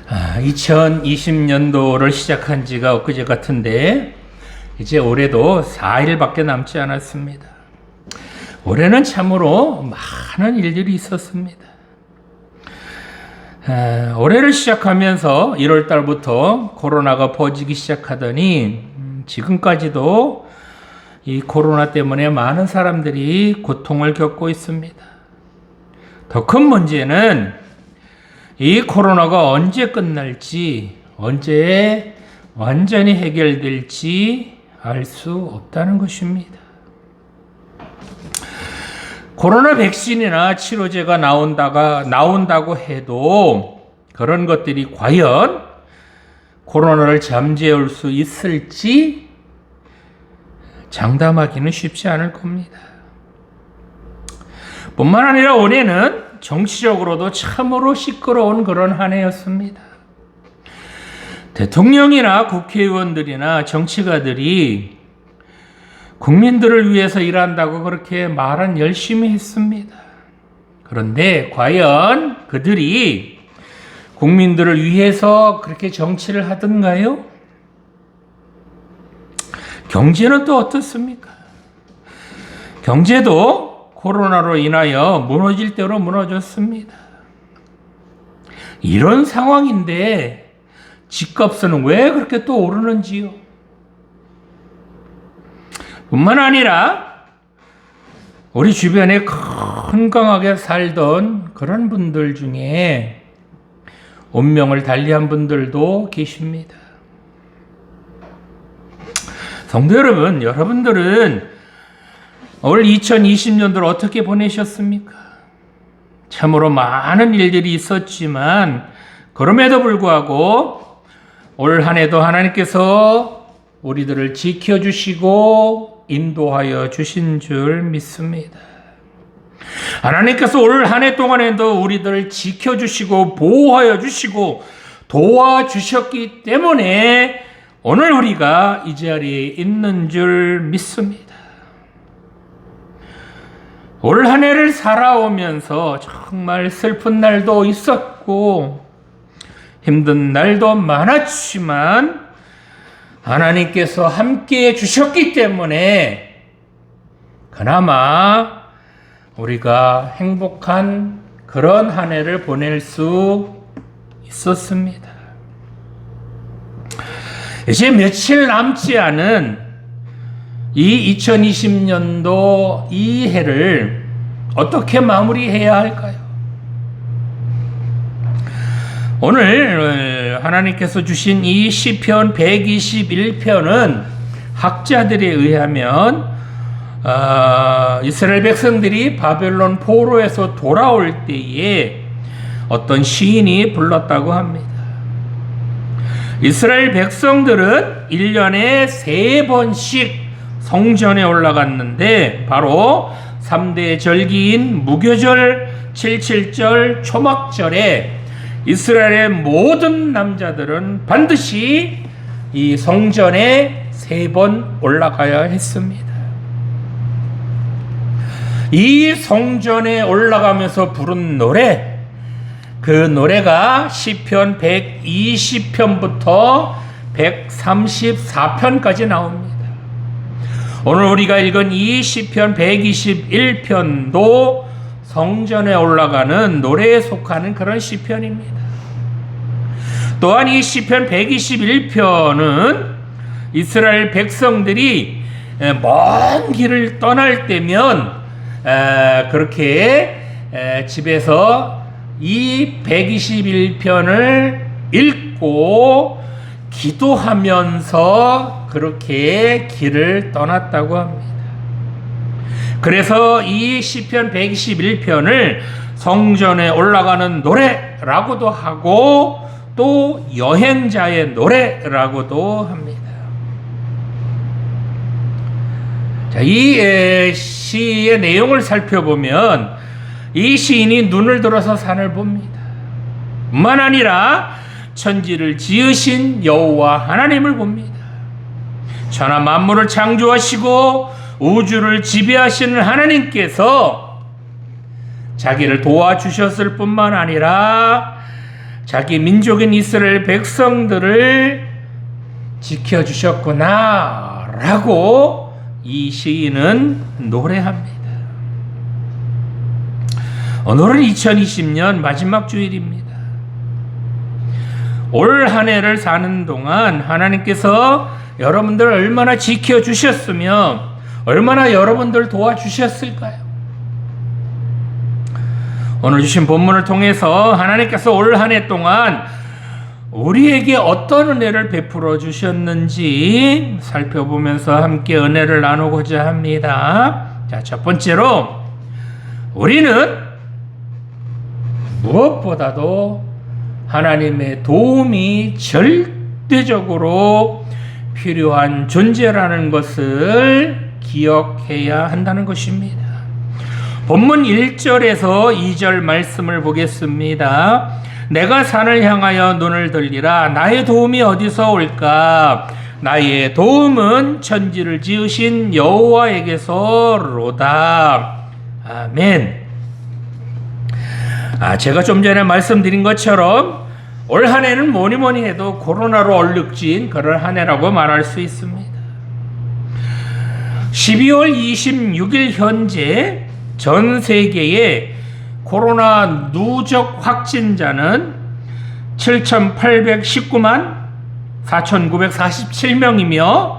2020년도를 시작한 지가 엊그제 같은데 이제 올해도 4일밖에 남지 않았습니다. 올해는 참으로 많은 일들이 있었습니다. 올해를 시작하면서 1월 달부터 코로나가 퍼지기 시작하더니 지금까지도 이 코로나 때문에 많은 사람들이 고통을 겪고 있습니다. 더 큰 문제는 이 코로나가 언제 끝날지, 언제 완전히 해결될지 알 수 없다는 것입니다. 코로나 백신이나 치료제가 나온다고 해도 그런 것들이 과연 코로나를 잠재울 수 있을지 장담하기는 쉽지 않을 겁니다. 뿐만 아니라 올해는 정치적으로도 참으로 시끄러운 그런 한 해였습니다. 대통령이나 국회의원들이나 정치가들이 국민들을 위해서 일한다고 그렇게 말은 열심히 했습니다. 그런데 과연 그들이 국민들을 위해서 그렇게 정치를 하던가요? 경제는 또 어떻습니까? 경제도 코로나로 인하여 무너질 대로 무너졌습니다. 이런 상황인데 집값은 왜 그렇게 또 오르는지요? 뿐만 아니라 우리 주변에 건강하게 살던 그런 분들 중에 운명을 달리한 분들도 계십니다. 성도 여러분, 여러분들은 올 2020년도를 어떻게 보내셨습니까? 참으로 많은 일들이 있었지만 그럼에도 불구하고 올 한 해도 하나님께서 우리들을 지켜주시고 인도하여 주신 줄 믿습니다. 하나님께서 올 한 해 동안에도 우리들을 지켜주시고 보호하여 주시고 도와주셨기 때문에 오늘 우리가 이 자리에 있는 줄 믿습니다. 올 한 해를 살아오면서 정말 슬픈 날도 있었고 힘든 날도 많았지만 하나님께서 함께해 주셨기 때문에 그나마 우리가 행복한 그런 한 해를 보낼 수 있었습니다. 이제 며칠 남지 않은 이 2020년도 이 해를 어떻게 마무리해야 할까요? 오늘 하나님께서 주신 이 시편 121편은 학자들에 의하면 이스라엘 백성들이 바벨론 포로에서 돌아올 때에 어떤 시인이 불렀다고 합니다. 이스라엘 백성들은 1년에 3번씩 성전에 올라갔는데 바로 3대 절기인 무교절, 77절, 초막절에 이스라엘의 모든 남자들은 반드시 이 성전에 3번 올라가야 했습니다. 이 성전에 올라가면서 부른 노래, 그 노래가 시편 120편부터 134편까지 나옵니다. 오늘 우리가 읽은 이 시편 121편도 성전에 올라가는 노래에 속하는 그런 시편입니다. 또한 이 시편 121편은 이스라엘 백성들이 먼 길을 떠날 때면 그렇게 집에서 이 121편을 읽고 기도하면서 그렇게 길을 떠났다고 합니다. 그래서 이 시편 121편을 성전에 올라가는 노래라고도 하고 또 여행자의 노래라고도 합니다. 자, 이 시의 내용을 살펴보면 이 시인이 눈을 들어서 산을 봅니다. 뿐만 아니라 천지를 지으신 여호와 하나님을 봅니다. 천하 만물을 창조하시고 우주를 지배하시는 하나님께서 자기를 도와주셨을 뿐만 아니라 자기 민족인 이스라엘 백성들을 지켜주셨구나 라고 이 시인은 노래합니다. 오늘은 2020년 마지막 주일입니다. 올 한 해를 사는 동안 하나님께서 여러분들을 얼마나 지켜주셨으며 얼마나 여러분들 도와주셨을까요? 오늘 주신 본문을 통해서 하나님께서 올 한 해 동안 우리에게 어떤 은혜를 베풀어 주셨는지 살펴보면서 함께 은혜를 나누고자 합니다. 자, 첫 번째로 우리는 무엇보다도 하나님의 도움이 절대적으로 필요한 존재라는 것을 기억해야 한다는 것입니다. 본문 1절에서 2절 말씀을 보겠습니다. 내가 산을 향하여 눈을 들리라. 나의 도움이 어디서 올까? 나의 도움은 천지를 지으신 여호와에게서로다. 아멘. 제가 좀 전에 말씀드린 것처럼 올 한 해는 뭐니 해도 코로나로 얼룩진 그런 한 해라고 말할 수 있습니다. 12월 26일 현재 전 세계의 코로나 누적 확진자는 7,819만 4,947명이며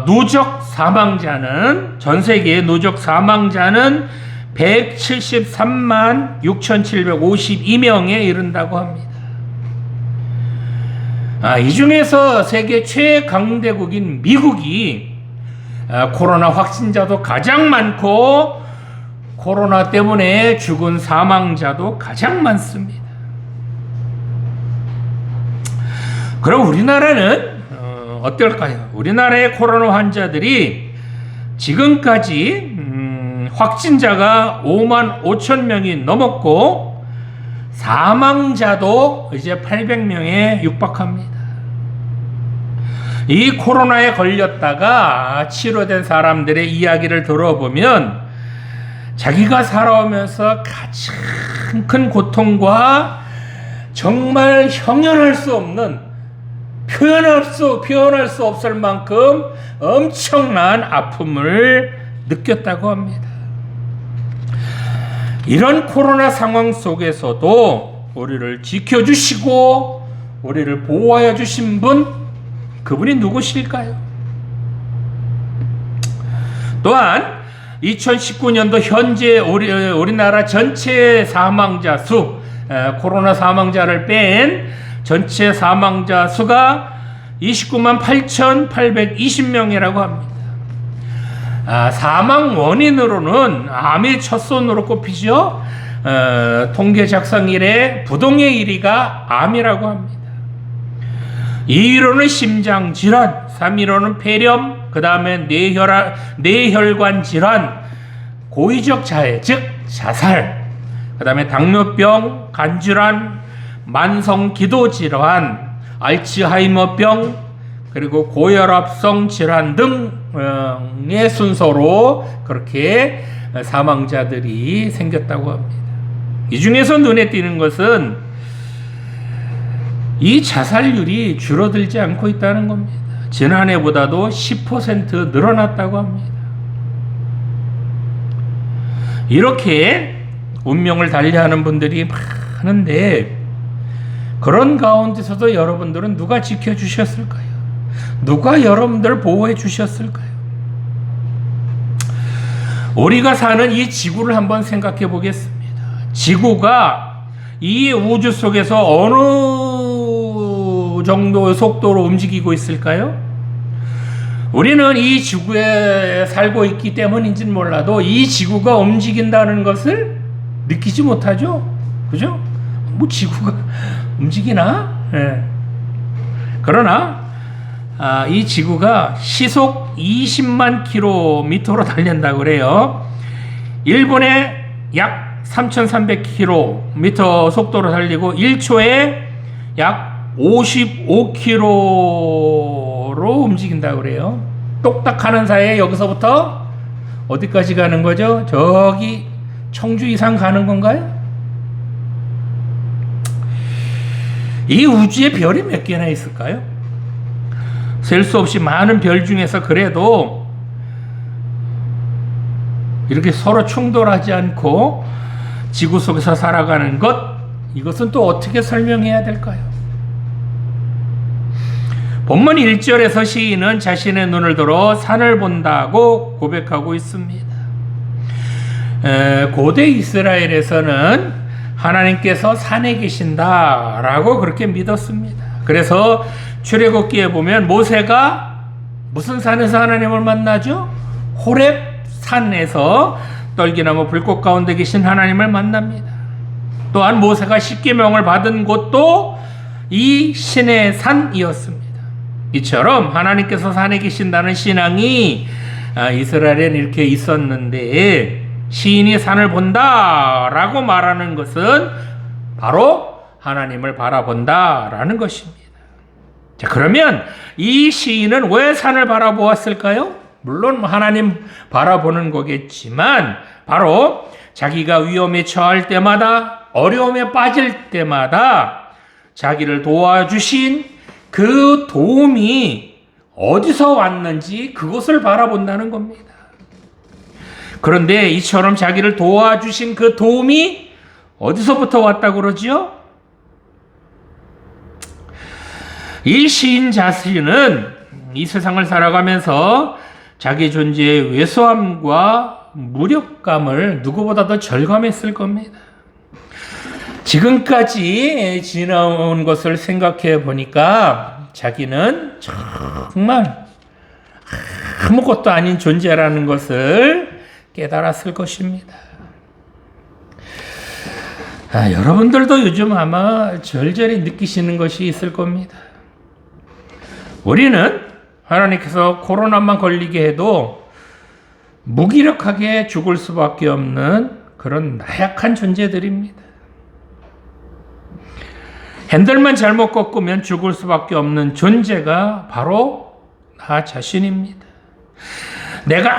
누적 사망자는 전 세계의 누적 사망자는 173만 6,752명에 이른다고 합니다. 이 중에서 세계 최강대국인 미국이 코로나 확진자도 가장 많고 코로나 때문에 죽은 사망자도 가장 많습니다. 그럼 우리나라는 어떨까요? 우리나라의 코로나 환자들이 지금까지 확진자가 5만 5천 명이 넘었고 사망자도 이제 800명에 육박합니다. 이 코로나에 걸렸다가 치료된 사람들의 이야기를 들어보면 자기가 살아오면서 가장 큰 고통과 정말 형언할 수 없는 표현할 수 없을 만큼 엄청난 아픔을 느꼈다고 합니다. 이런 코로나 상황 속에서도 우리를 지켜주시고 우리를 보호하여 주신 분, 그분이 누구실까요? 또한 2019년도 현재 우리나라 전체 사망자 수, 코로나 사망자를 뺀 전체 사망자 수가 29만 8,820명이라고 합니다. 사망 원인으로는 암이 첫손으로 꼽히죠. 통계 작성 이래 부동의 1위가 암이라고 합니다. 2위로는 심장질환, 3위로는 폐렴, 그 다음에 뇌혈관 질환, 고의적 자해, 즉 자살, 그 다음에 당뇨병, 간질환, 만성기도질환, 알츠하이머병, 그리고 고혈압성 질환 등의 순서로 그렇게 사망자들이 생겼다고 합니다. 이 중에서 눈에 띄는 것은 이 자살률이 줄어들지 않고 있다는 겁니다. 지난해보다도 10% 늘어났다고 합니다. 이렇게 운명을 달리하는 분들이 많은데 그런 가운데서도 여러분들은 누가 지켜주셨을까요? 누가 여러분들을 보호해 주셨을까요? 우리가 사는 이 지구를 한번 생각해 보겠습니다. 지구가 이 우주 속에서 어느 정도의 속도로 움직이고 있을까요? 우리는 이 지구에 살고 있기 때문인지는 몰라도 이 지구가 움직인다는 것을 느끼지 못하죠? 그죠? 뭐 지구가 움직이나? 네. 그러나 이 지구가 시속 20만 킬로미터로 달린다고 그래요. 일본에 약 3,300km 속도로 달리고 1초에 약 55km로 움직인다고 그래요. 똑딱하는 사이에 여기서부터 어디까지 가는 거죠? 저기 청주 이상 가는 건가요? 이 우주에 별이 몇 개나 있을까요? 셀 수 없이 많은 별 중에서 그래도 이렇게 서로 충돌하지 않고 지구 속에서 살아가는 것, 이것은 또 어떻게 설명해야 될까요? 본문 1절에서 시인은 자신의 눈을 들어 산을 본다고 고백하고 있습니다. 고대 이스라엘에서는 하나님께서 산에 계신다라고 그렇게 믿었습니다. 그래서 출애굽기에 보면 모세가 무슨 산에서 하나님을 만나죠? 호렙 산에서 떨기나무 불꽃 가운데 계신 하나님을 만납니다. 또한 모세가 십계명을 받은 곳도 이 신의 산이었습니다. 이처럼 하나님께서 산에 계신다는 신앙이 이스라엘에는 이렇게 있었는데, 시인이 산을 본다라고 말하는 것은 바로 하나님을 바라본다라는 것입니다. 자, 그러면 이 시인은 왜 산을 바라보았을까요? 물론 하나님 바라보는 거겠지만 바로 자기가 위험에 처할 때마다, 어려움에 빠질 때마다 자기를 도와주신 그 도움이 어디서 왔는지 그것을 바라본다는 겁니다. 그런데 이처럼 자기를 도와주신 그 도움이 어디서부터 왔다고 그러지요? 이 시인 자신은 이 세상을 살아가면서 자기 존재의 왜소함과 무력감을 누구보다도 절감했을 겁니다. 지금까지 지나온 것을 생각해 보니까 자기는 정말 아무것도 아닌 존재라는 것을 깨달았을 것입니다. 여러분들도 요즘 아마 절절히 느끼시는 것이 있을 겁니다. 우리는 하나님께서 코로나만 걸리게 해도 무기력하게 죽을 수밖에 없는 그런 나약한 존재들입니다. 핸들만 잘못 꺾으면 죽을 수밖에 없는 존재가 바로 나 자신입니다. 내가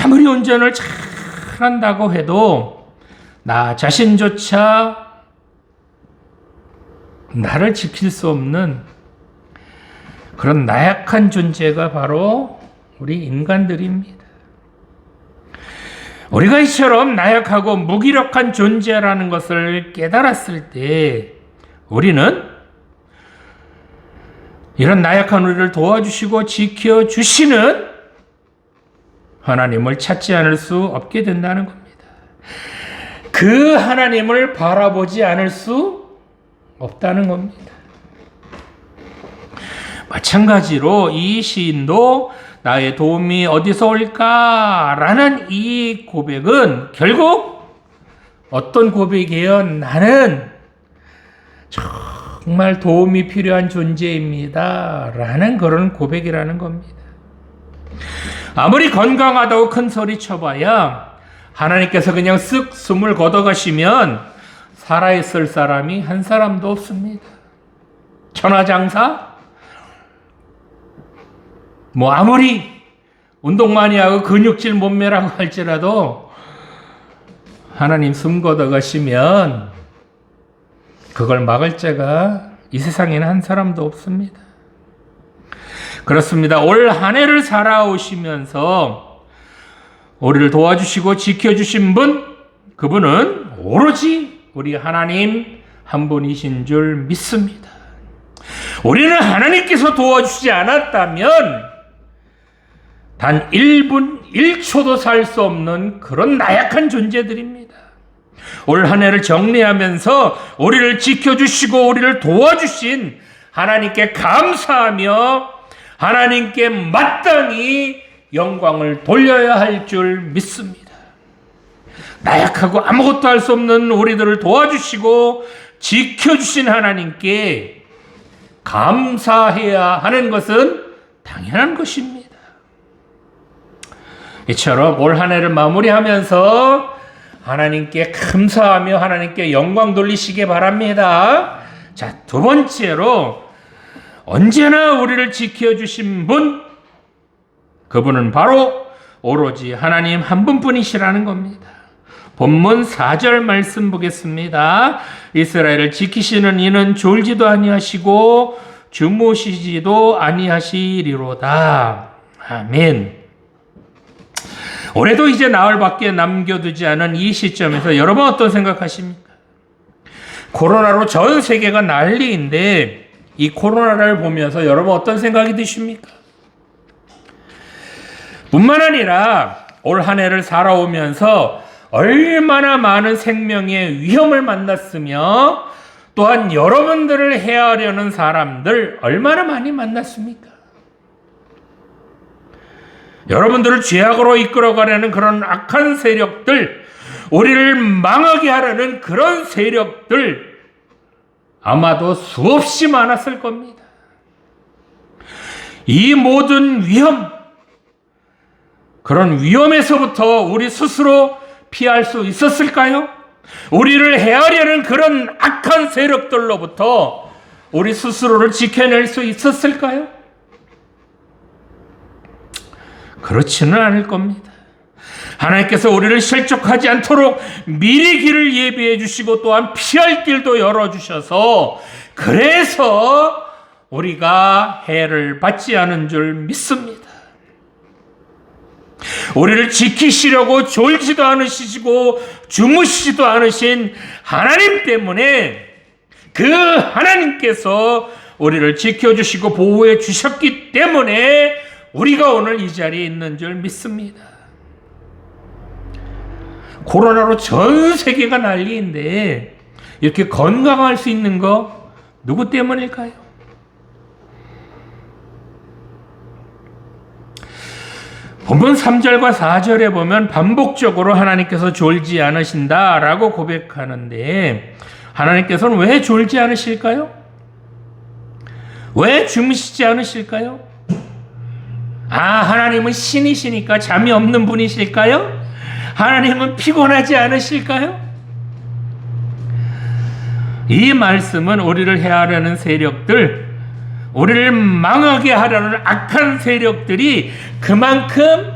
아무리 운전을 잘한다고 해도 나 자신조차 나를 지킬 수 없는 그런 나약한 존재가 바로 우리 인간들입니다. 우리가 이처럼 나약하고 무기력한 존재라는 것을 깨달았을 때 우리는 이런 나약한 우리를 도와주시고 지켜주시는 하나님을 찾지 않을 수 없게 된다는 겁니다. 그 하나님을 바라보지 않을 수 없다는 겁니다. 마찬가지로 이 시인도 나의 도움이 어디서 올까라는 이 고백은 결국 어떤 고백이에요? 나는 정말 도움이 필요한 존재입니다 라는 그런 고백이라는 겁니다. 아무리 건강하다고 큰 소리 쳐봐야 하나님께서 그냥 쓱 숨을 걷어가시면 살아있을 사람이 한 사람도 없습니다. 천하장사? 아무리 운동 많이 하고 근육질 몸매라고 할지라도 하나님 숨 걷어가시면 그걸 막을 자가 이 세상에는 한 사람도 없습니다. 그렇습니다. 올 한 해를 살아오시면서 우리를 도와주시고 지켜주신 분, 그분은 오로지 우리 하나님 한 분이신 줄 믿습니다. 우리는 하나님께서 도와주시지 않았다면 단 1분 1초도 살 수 없는 그런 나약한 존재들입니다. 올 한 해를 정리하면서 우리를 지켜주시고 우리를 도와주신 하나님께 감사하며 하나님께 마땅히 영광을 돌려야 할 줄 믿습니다. 나약하고 아무것도 할 수 없는 우리들을 도와주시고 지켜주신 하나님께 감사해야 하는 것은 당연한 것입니다. 이처럼 올 한 해를 마무리하면서 하나님께 감사하며 하나님께 영광 돌리시기 바랍니다. 자, 두 번째로 언제나 우리를 지켜주신 분, 그분은 바로 오로지 하나님 한 분뿐이시라는 겁니다. 본문 4절 말씀 보겠습니다. 이스라엘을 지키시는 이는 졸지도 아니하시고 주무시지도 아니하시리로다. 아멘. 올해도 이제 나흘밖에 남겨두지 않은 이 시점에서 여러분 어떤 생각하십니까? 코로나로 전 세계가 난리인데 이 코로나를 보면서 여러분 어떤 생각이 드십니까? 뿐만 아니라 올 한 해를 살아오면서 얼마나 많은 생명의 위험을 만났으며 또한 여러분들을 해하려는 사람들 얼마나 많이 만났습니까? 여러분들을 죄악으로 이끌어가려는 그런 악한 세력들, 우리를 망하게 하려는 그런 세력들 아마도 수없이 많았을 겁니다. 이 모든 위험, 그런 위험에서부터 우리 스스로 피할 수 있었을까요? 우리를 해하려는 그런 악한 세력들로부터 우리 스스로를 지켜낼 수 있었을까요? 그렇지는 않을 겁니다. 하나님께서 우리를 실족하지 않도록 미리 길을 예비해 주시고 또한 피할 길도 열어주셔서 그래서 우리가 해를 받지 않은 줄 믿습니다. 우리를 지키시려고 졸지도 않으시고 주무시지도 않으신 하나님 때문에 그 하나님께서 우리를 지켜주시고 보호해 주셨기 때문에 우리가 오늘 이 자리에 있는 줄 믿습니다. 코로나로 전 세계가 난리인데 이렇게 건강할 수 있는 거 누구 때문일까요? 본문 3절과 4절에 보면 반복적으로 하나님께서 졸지 않으신다라고 고백하는데 하나님께서는 왜 졸지 않으실까요? 왜 주무시지 않으실까요? 하나님은 신이시니까 잠이 없는 분이실까요? 하나님은 피곤하지 않으실까요? 이 말씀은 우리를 해하려는 세력들, 우리를 망하게 하려는 악한 세력들이 그만큼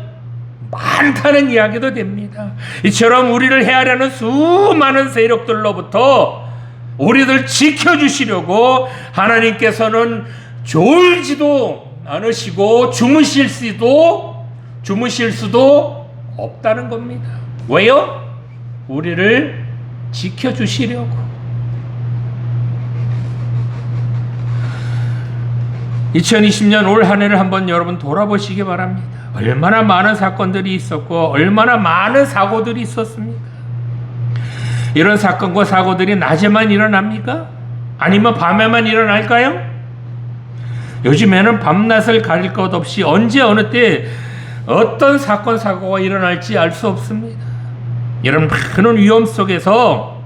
많다는 이야기도 됩니다. 이처럼 우리를 해하려는 수많은 세력들로부터 우리들 지켜주시려고 하나님께서는 졸지도 않으시고 주무실 수도 없다는 겁니다. 왜요? 우리를 지켜주시려고. 2020년 올 한 해를 한번 여러분 돌아보시기 바랍니다. 얼마나 많은 사건들이 있었고 얼마나 많은 사고들이 있었습니까? 이런 사건과 사고들이 낮에만 일어납니까? 아니면 밤에만 일어날까요? 요즘에는 밤낮을 가릴 것 없이 언제 어느 때 어떤 사건 사고가 일어날지 알 수 없습니다. 이런 많은 위험 속에서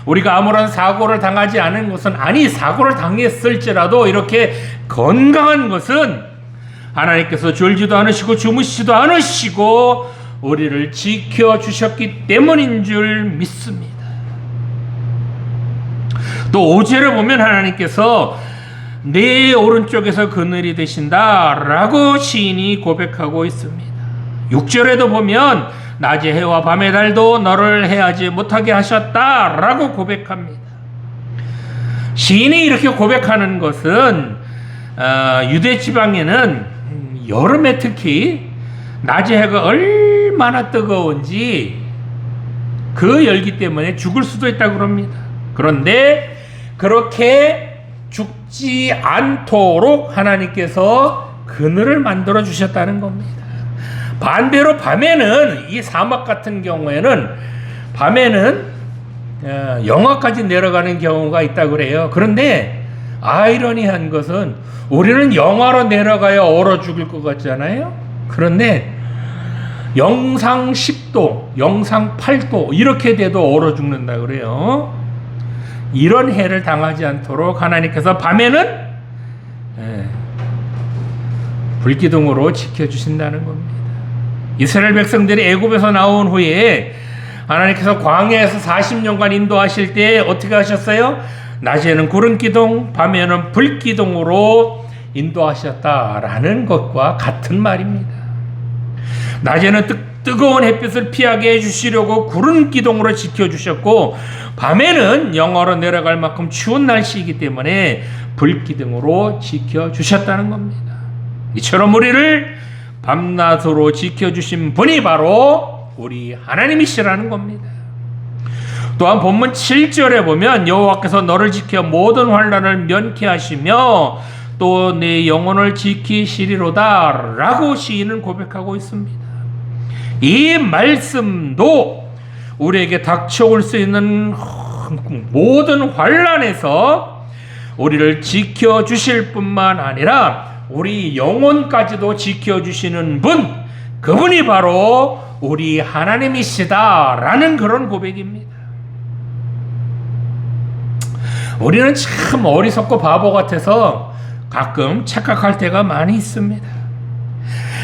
우리가 아무런 사고를 당하지 않은 것은 사고를 당했을지라도 이렇게 건강한 것은 하나님께서 졸지도 않으시고 주무시지도 않으시고 우리를 지켜주셨기 때문인 줄 믿습니다. 또 5절을 보면 하나님께서 내 오른쪽에서 그늘이 되신다라고 시인이 고백하고 있습니다. 6절에도 보면 낮의 해와 밤의 달도 너를 해하지 못하게 하셨다라고 고백합니다. 시인이 이렇게 고백하는 것은 유대 지방에는 여름에 특히 낮의 해가 얼마나 뜨거운지 그 열기 때문에 죽을 수도 있다고 합니다. 그런데 그렇게 죽지 않도록 하나님께서 그늘을 만들어 주셨다는 겁니다. 반대로 밤에는 이 사막 같은 경우에는 밤에는 영하까지 내려가는 경우가 있다고 그래요. 그런데 아이러니한 것은 우리는 영하로 내려가야 얼어 죽을 것 같잖아요. 그런데 영상 10도, 영상 8도 이렇게 돼도 얼어 죽는다 그래요. 이런 해를 당하지 않도록 하나님께서 밤에는 불기둥으로 지켜주신다는 겁니다. 이스라엘 백성들이 애굽에서 나온 후에 하나님께서 광야에서 40년간 인도하실 때 어떻게 하셨어요? 낮에는 구름기둥, 밤에는 불기둥으로 인도하셨다라는 것과 같은 말입니다. 낮에는 뜨거운 햇빛을 피하게 해주시려고 구름 기둥으로 지켜주셨고, 밤에는 영하로 내려갈 만큼 추운 날씨이기 때문에 불 기둥으로 지켜주셨다는 겁니다. 이처럼 우리를 밤낮으로 지켜주신 분이 바로 우리 하나님이시라는 겁니다. 또한 본문 7절에 보면 여호와께서 너를 지켜 모든 환난을 면케 하시며 또 내 영혼을 지키시리로다 라고 시인은 고백하고 있습니다. 이 말씀도 우리에게 닥쳐올 수 있는 모든 환난에서 우리를 지켜주실 뿐만 아니라 우리 영혼까지도 지켜주시는 분, 그분이 바로 우리 하나님이시다라는 그런 고백입니다. 우리는 참 어리석고 바보 같아서 가끔 착각할 때가 많이 있습니다.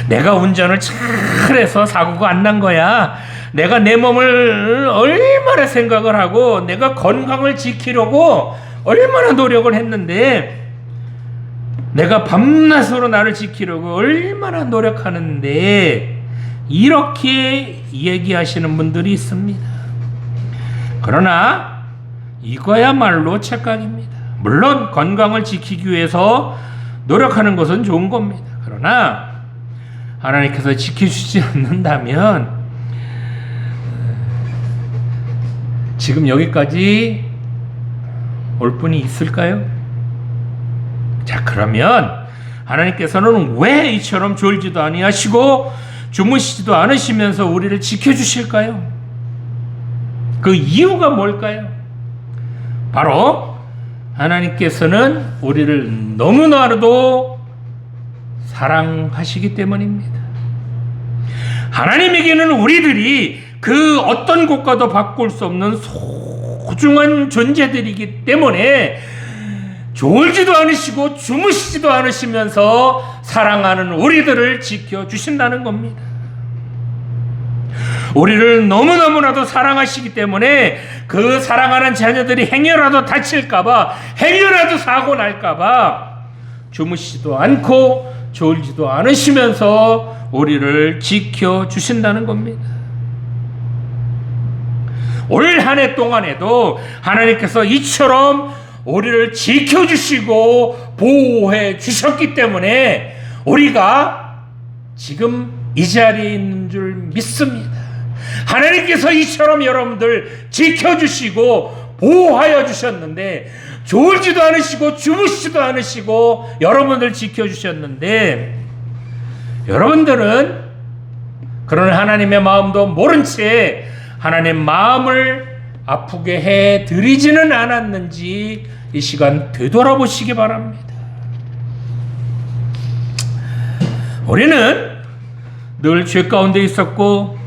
내가 운전을 잘해서 사고가 안 난 거야. 내가 내 몸을 얼마나 생각을 하고 내가 건강을 지키려고 얼마나 노력을 했는데, 내가 밤낮으로 나를 지키려고 얼마나 노력하는데, 이렇게 얘기하시는 분들이 있습니다. 그러나 이거야말로 착각입니다. 물론 건강을 지키기 위해서 노력하는 것은 좋은 겁니다. 그러나 하나님께서 지켜주지 않는다면 지금 여기까지 올 분이 있을까요? 자, 그러면 하나님께서는 왜 이처럼 졸지도 아니하시고 주무시지도 않으시면서 우리를 지켜주실까요? 그 이유가 뭘까요? 바로 하나님께서는 우리를 너무나도 사랑하시기 때문입니다. 하나님에게는 우리들이 그 어떤 것과도 바꿀 수 없는 소중한 존재들이기 때문에 졸지도 않으시고 주무시지도 않으시면서 사랑하는 우리들을 지켜주신다는 겁니다. 우리를 너무너무나도 사랑하시기 때문에 그 사랑하는 자녀들이 행여라도 다칠까봐, 행여라도 사고 날까봐 주무시지도 않고 졸지도 않으시면서 우리를 지켜주신다는 겁니다. 올 한 해 동안에도 하나님께서 이처럼 우리를 지켜주시고 보호해 주셨기 때문에 우리가 지금 이 자리에 있는 줄 믿습니다. 하나님께서 이처럼 여러분들 지켜주시고 보호하여 주셨는데, 졸지도 않으시고 주무시지도 않으시고 여러분들 지켜주셨는데, 여러분들은 그런 하나님의 마음도 모른 채 하나님의 마음을 아프게 해드리지는 않았는지 이 시간 되돌아보시기 바랍니다. 우리는 늘 죄 가운데 있었고,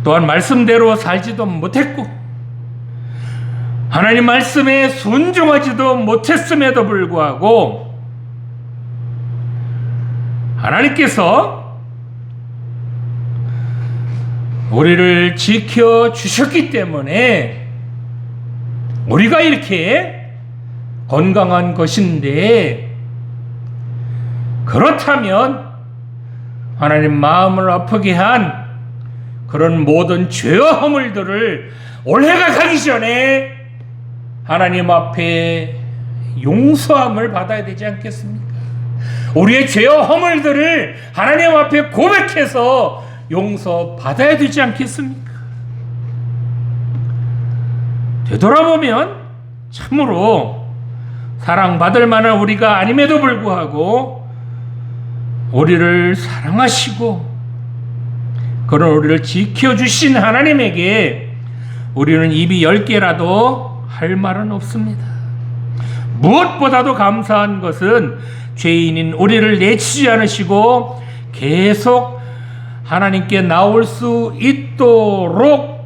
또한 말씀대로 살지도 못했고, 하나님 말씀에 순종하지도 못했음에도 불구하고 하나님께서 우리를 지켜주셨기 때문에 우리가 이렇게 건강한 것인데, 그렇다면 하나님 마음을 아프게 한 그런 모든 죄와 허물들을 올해가 가기 전에 하나님 앞에 용서함을 받아야 되지 않겠습니까? 우리의 죄와 허물들을 하나님 앞에 고백해서 용서받아야 되지 않겠습니까? 되돌아보면 참으로 사랑받을 만한 우리가 아님에도 불구하고 우리를 사랑하시고 그런 우리를 지켜주신 하나님에게 우리는 입이 10개라도 할 말은 없습니다. 무엇보다도 감사한 것은 죄인인 우리를 내치지 않으시고 계속 하나님께 나올 수 있도록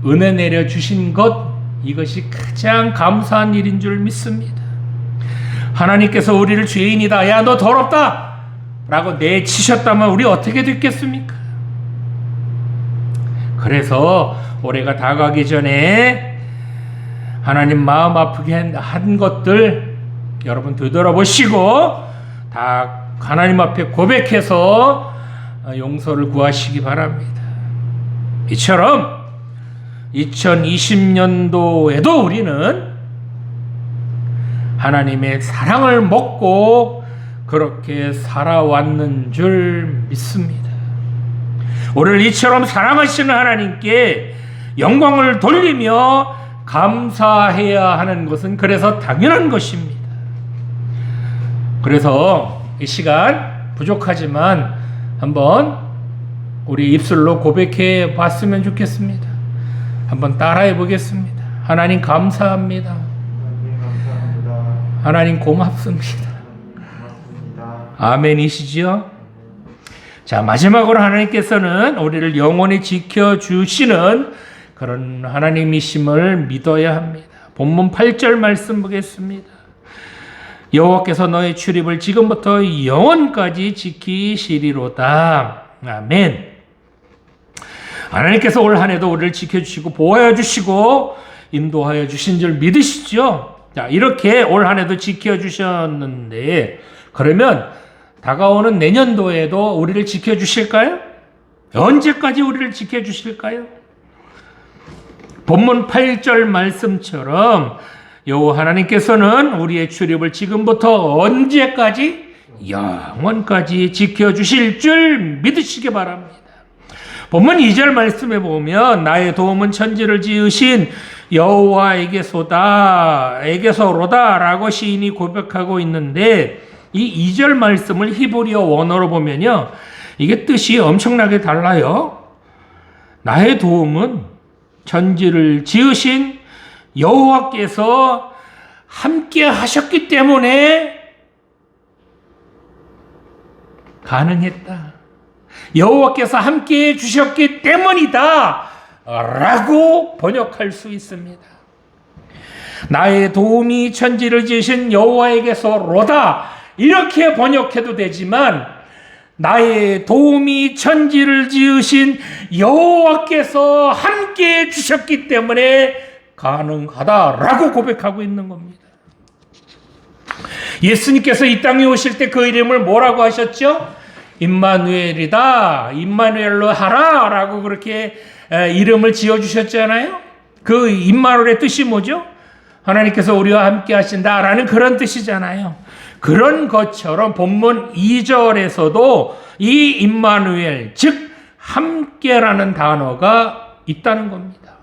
은혜 내려주신 것, 이것이 가장 감사한 일인 줄 믿습니다. 하나님께서 우리를 죄인이다, 야 너 더럽다 라고 내치셨다면 우리 어떻게 됐겠습니까? 그래서 올해가 다가기 전에 하나님 마음 아프게 한 것들 여러분 되돌아보시고 다 하나님 앞에 고백해서 용서를 구하시기 바랍니다. 이처럼 2020년도에도 우리는 하나님의 사랑을 먹고 그렇게 살아왔는 줄 믿습니다. 우리를 이처럼 사랑하시는 하나님께 영광을 돌리며 감사해야 하는 것은 그래서 당연한 것입니다. 그래서 이 시간 부족하지만 한번 우리 입술로 고백해 봤으면 좋겠습니다. 한번 따라해 보겠습니다. 하나님 감사합니다. 하나님 고맙습니다. 아멘이시지요? 자, 마지막으로 하나님께서는 우리를 영원히 지켜주시는 그런 하나님이심을 믿어야 합니다. 본문 8절 말씀 보겠습니다. 여호와께서 너의 출입을 지금부터 영원까지 지키시리로다. 아멘. 하나님께서 올 한 해도 우리를 지켜주시고 보호해 주시고 인도하여 주신 줄 믿으시죠? 자, 이렇게 올 한 해도 지켜주셨는데 그러면 다가오는 내년도에도 우리를 지켜주실까요? 언제까지 우리를 지켜주실까요? 본문 8절 말씀처럼 여호와 하나님께서는 우리의 출입을 지금부터 언제까지? 영원까지 지켜주실 줄 믿으시기 바랍니다. 본문 2절 말씀에 보면 나의 도움은 천지를 지으신 여호와에게서로다 라고 시인이 고백하고 있는데 이 2절 말씀을 히브리어 원어로 보면요, 이게 뜻이 엄청나게 달라요. 나의 도움은 천지를 지으신 여호와께서 함께 하셨기 때문에 가능했다. 여호와께서 함께 해 주셨기 때문이다 라고 번역할 수 있습니다. 나의 도움이 천지를 지으신 여호와에게서로다 이렇게 번역해도 되지만 나의 도움이 천지를 지으신 여호와께서 함께 해 주셨기 때문에 가능하다라고 고백하고 있는 겁니다. 예수님께서 이 땅에 오실 때 그 이름을 뭐라고 하셨죠? 임마누엘이다, 임마누엘로 하라 라고 그렇게 이름을 지어주셨잖아요. 그 임마누엘의 뜻이 뭐죠? 하나님께서 우리와 함께 하신다라는 그런 뜻이잖아요. 그런 것처럼 본문 2절에서도 이 임마누엘, 즉 함께라는 단어가 있다는 겁니다.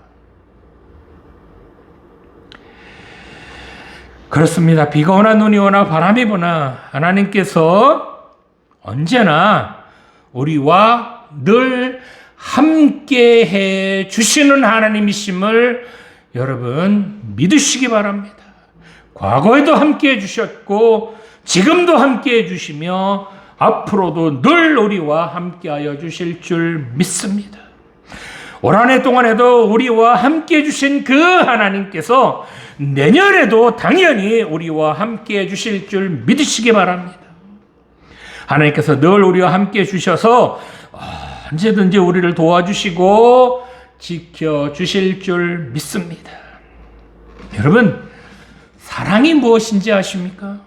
그렇습니다. 비가 오나 눈이 오나 바람이 부나 하나님께서 언제나 우리와 늘 함께 해 주시는 하나님이심을 여러분 믿으시기 바랍니다. 과거에도 함께 해 주셨고 지금도 함께 해 주시며 앞으로도 늘 우리와 함께 하여 주실 줄 믿습니다. 올 한 해 동안에도 우리와 함께 해 주신 그 하나님께서 내년에도 당연히 우리와 함께 해 주실 줄 믿으시기 바랍니다. 하나님께서 늘 우리와 함께 해 주셔서 언제든지 우리를 도와주시고 지켜주실 줄 믿습니다. 여러분, 사랑이 무엇인지 아십니까?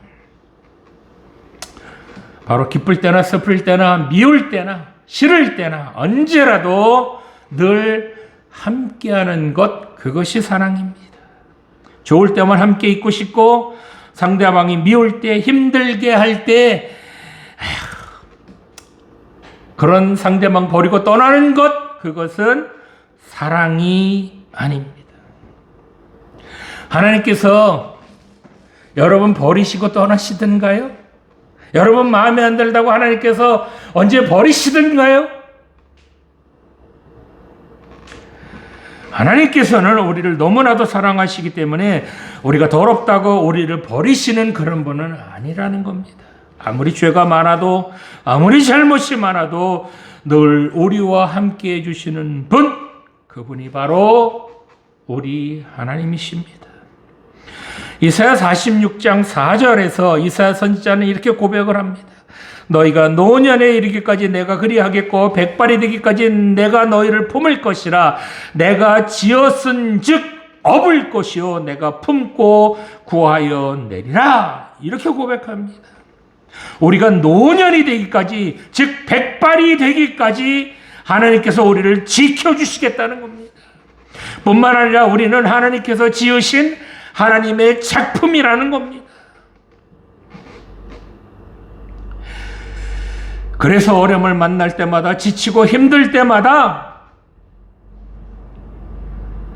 바로 기쁠 때나 슬플 때나 미울 때나 싫을 때나 언제라도 늘 함께하는 것, 그것이 사랑입니다. 좋을 때만 함께 있고 싶고 상대방이 미울 때, 힘들게 할 때 그런 상대방 버리고 떠나는 것, 그것은 사랑이 아닙니다. 하나님께서 여러분 버리시고 떠나시던가요? 여러분 마음에 안 들다고 하나님께서 언제 버리시던가요? 하나님께서는 우리를 너무나도 사랑하시기 때문에 우리가 더럽다고 우리를 버리시는 그런 분은 아니라는 겁니다. 아무리 죄가 많아도 아무리 잘못이 많아도 늘 우리와 함께 해주시는 분, 그분이 바로 우리 하나님이십니다. 이사야 46장 4절에서 이사야 선지자는 이렇게 고백을 합니다. 너희가 노년에 이르기까지 내가 그리하겠고 백발이 되기까지 내가 너희를 품을 것이라. 내가 지었은 즉 업을 것이요 내가 품고 구하여 내리라. 이렇게 고백합니다. 우리가 노년이 되기까지, 즉 백발이 되기까지 하나님께서 우리를 지켜주시겠다는 겁니다. 뿐만 아니라 우리는 하나님께서 지으신 하나님의 작품이라는 겁니다. 그래서 어려움을 만날 때마다, 지치고 힘들 때마다,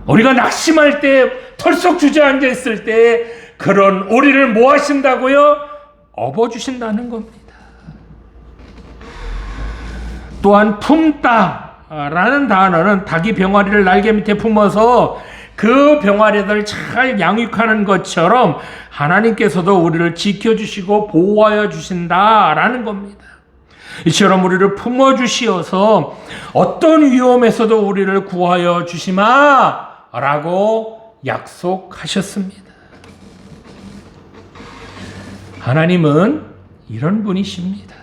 우리가 낙심할 때, 털썩 주저앉아 있을 때 그런 우리를 뭐 하신다고요? 업어주신다는 겁니다. 또한 품다라는 단어는 닭이 병아리를 날개 밑에 품어서 그 병아리들 잘 양육하는 것처럼 하나님께서도 우리를 지켜주시고 보호하여 주신다라는 겁니다. 이처럼 우리를 품어주시어서 어떤 위험에서도 우리를 구하여 주시마라고 약속하셨습니다. 하나님은 이런 분이십니다.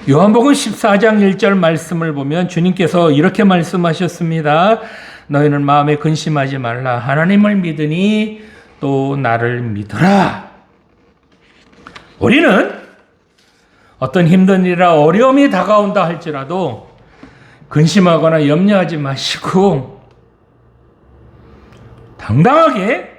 요한복음 14장 1절 말씀을 보면 주님께서 이렇게 말씀하셨습니다. 너희는 마음에 근심하지 말라. 하나님을 믿으니 또 나를 믿으라. 우리는 어떤 힘든 일이나 어려움이 다가온다 할지라도 근심하거나 염려하지 마시고 당당하게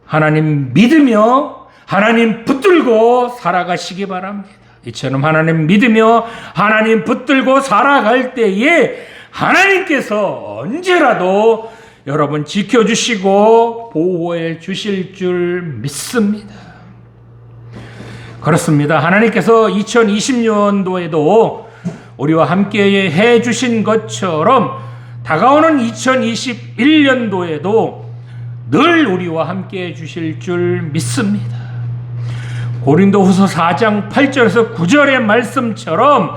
하나님 믿으며 하나님 붙들고 살아가시기 바랍니다. 이처럼 하나님 믿으며 하나님 붙들고 살아갈 때에 하나님께서 언제라도 여러분 지켜주시고 보호해 주실 줄 믿습니다. 그렇습니다. 하나님께서 2020년도에도 우리와 함께 해 주신 것처럼 다가오는 2021년도에도 늘 우리와 함께 해 주실 줄 믿습니다. 고린도후서 4장 8절에서 9절의 말씀처럼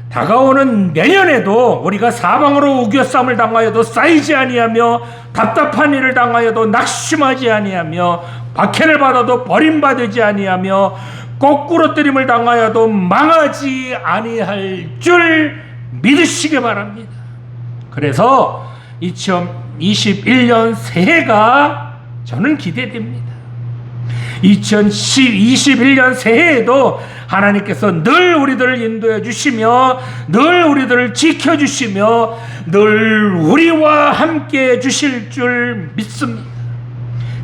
다가오는 내년에도 우리가 사방으로 우겨쌈을 당하여도 쌓이지 아니하며 답답한 일을 당하여도 낙심하지 아니하며 박해를 받아도 버림받지 아니하며 거꾸로뜨림을 당하여도 망하지 아니할 줄 믿으시기 바랍니다. 그래서 2021년 새해가 저는 기대됩니다. 2021년 새해에도 하나님께서 늘 우리들을 인도해 주시며 늘 우리들을 지켜주시며 늘 우리와 함께 해 주실 줄 믿습니다.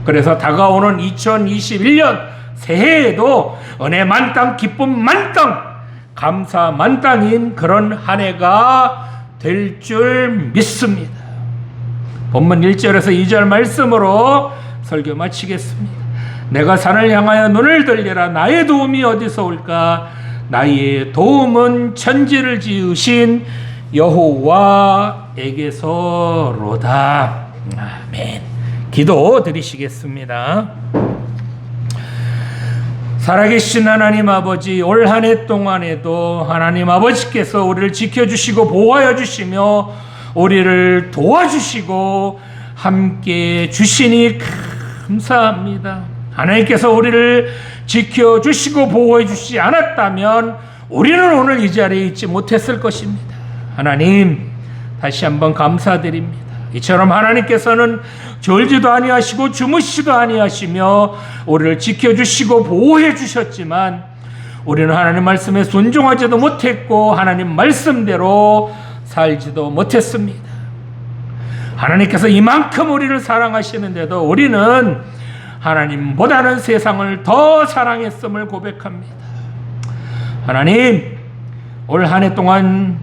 그래서 다가오는 2021년 새해에도 은혜 만땅, 기쁨 만땅, 감사 만땅인 그런 한 해가 될 줄 믿습니다. 본문 1절에서 2절 말씀으로 설교 마치겠습니다. 내가 산을 향하여 눈을 들리라. 나의 도움이 어디서 올까? 나의 도움은 천지를 지으신 여호와에게서로다. 아멘. 기도 드리시겠습니다. 살아계신 하나님 아버지, 올 한 해 동안에도 하나님 아버지께서 우리를 지켜주시고 보호하여 주시며 우리를 도와주시고 함께 주시니 감사합니다. 하나님께서 우리를 지켜주시고 보호해 주시지 않았다면 우리는 오늘 이 자리에 있지 못했을 것입니다. 하나님, 다시 한번 감사드립니다. 이처럼 하나님께서는 졸지도 아니하시고 주무시지도 아니하시며 우리를 지켜주시고 보호해 주셨지만 우리는 하나님 말씀에 순종하지도 못했고 하나님 말씀대로 살지도 못했습니다. 하나님께서 이만큼 우리를 사랑하시는데도 우리는 하나님보다는 세상을 더 사랑했음을 고백합니다. 하나님, 올 한 해 동안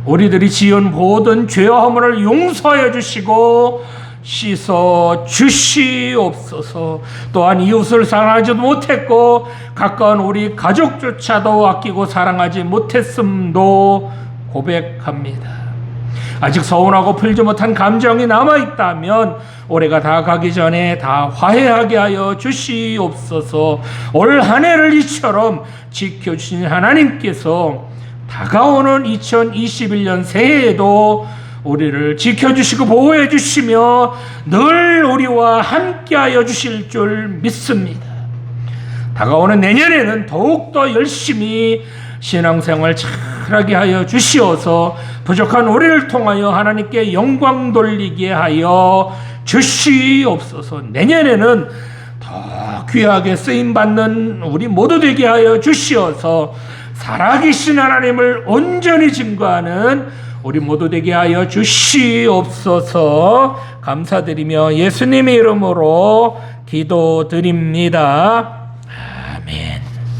우리들이 지은 모든 죄와 허물을 용서해 주시고 씻어 주시옵소서. 또한 이웃을 사랑하지도 못했고 가까운 우리 가족조차도 아끼고 사랑하지 못했음도 고백합니다. 아직 서운하고 풀지 못한 감정이 남아있다면 올해가 다 가기 전에 다 화해하게 하여 주시옵소서. 올 한 해를 이처럼 지켜주신 하나님께서 다가오는 2021년 새해에도 우리를 지켜주시고 보호해 주시며 늘 우리와 함께하여 주실 줄 믿습니다. 다가오는 내년에는 더욱더 열심히 신앙생활 잘하게 하여 주시어서 부족한 우리를 통하여 하나님께 영광 돌리게 하여 주시옵소서. 내년에는 더 귀하게 쓰임받는 우리 모두 되게 하여 주시어서 살아계신 하나님을 온전히 증거하는 우리 모두 되게 하여 주시옵소서. 감사드리며 예수님의 이름으로 기도드립니다.